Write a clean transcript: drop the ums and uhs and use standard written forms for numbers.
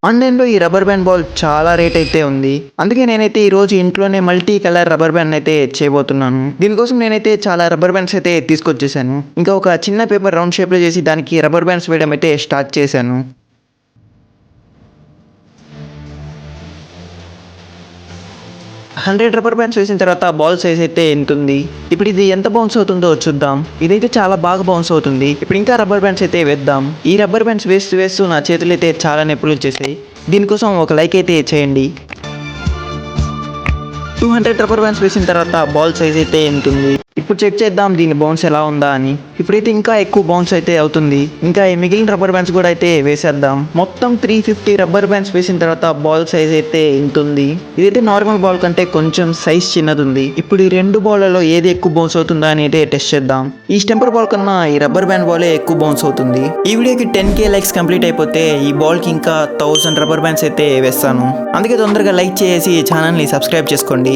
ఆన్‌లైన్‌లో ఈ rubber band ball చాలా రేట్ అయితే ఉంది. అందుకే నేనైతే ఈరోజు ఇంట్లోనే మల్టీ కలర్ రబ్బర్ బ్యాండ్ అయితే చేయబోతున్నాను. దీనికోసం నేనైతే చాలా రబ్బర్ బ్యాండ్స్ అయితే తీసుకొచ్చేసాను. ఇంకా ఒక చిన్న పేపర్ రౌండ్ షేప్‌లో చేసి దానికి రబ్బర్ బ్యాండ్స్ వేయడం అయితే స్టార్ట్ చేశాను. 100 రబ్బర్ బ్యాండ్స్ వేసిన తర్వాత బాల్ సైజ్ అయితే ఎంతుంది. ఇప్పుడు ఇది ఎంత బౌన్స్ అవుతుందో చూద్దాం. ఇదైతే చాలా బాగా బౌన్స్ అవుతుంది. ఇప్పుడు ఇంకా రబ్బర్ బ్యాండ్స్ అయితే వేద్దాం. ఈ రబ్బర్ బ్యాండ్స్ వేస్తూ నా చేతులు అయితే చాలా నొప్పులు వచ్చేసాయి. దీనికోసం ఒక లైక్ అయితే చేయండి. 200 రబ్బర్ బ్యాండ్స్ వేసిన తర్వాత బాల్ సైజ్ అయితే ఎంతుంది. ఇప్పుడు చెక్ చేద్దాం దీని బౌన్స్ ఎలా ఉందా అని. ఇప్పుడైతే ఇంకా ఎక్కువ బౌన్స్ అయితే అవుతుంది. ఇంకా ఈ మిగిలిన రబ్బర్ బ్యాండ్స్ కూడా అయితే వేసేద్దాం. మొత్తం 350 రబ్బర్ బ్యాండ్స్ వేసిన తర్వాత బాల్ సైజ్ అయితే ఎంతుంది. ఇదైతే నార్మల్ బాల్ కంటే కొంచెం సైజ్ చిన్నది ఉంది. ఇప్పుడు ఈ రెండు బాల్లలో ఏది ఎక్కువ బౌన్స్ అవుతుందా అని అయితే టెస్ట్ చేద్దాం. ఈ స్టెంపర్ బాల్ కన్నా ఈ రబ్బర్ బ్యాండ్ బాలే ఎక్కువ బౌన్స్ అవుతుంది. ఈ వీడియోకి 10K లైక్స్ కంప్లీట్ అయిపోతే ఈ బాల్ కి ఇంకా 1000 రబ్బర్ బ్యాండ్స్ అయితే వేస్తాను. అందుకే తొందరగా లైక్ చేసి ఛానల్ ని సబ్స్క్రైబ్ చేసుకోండి.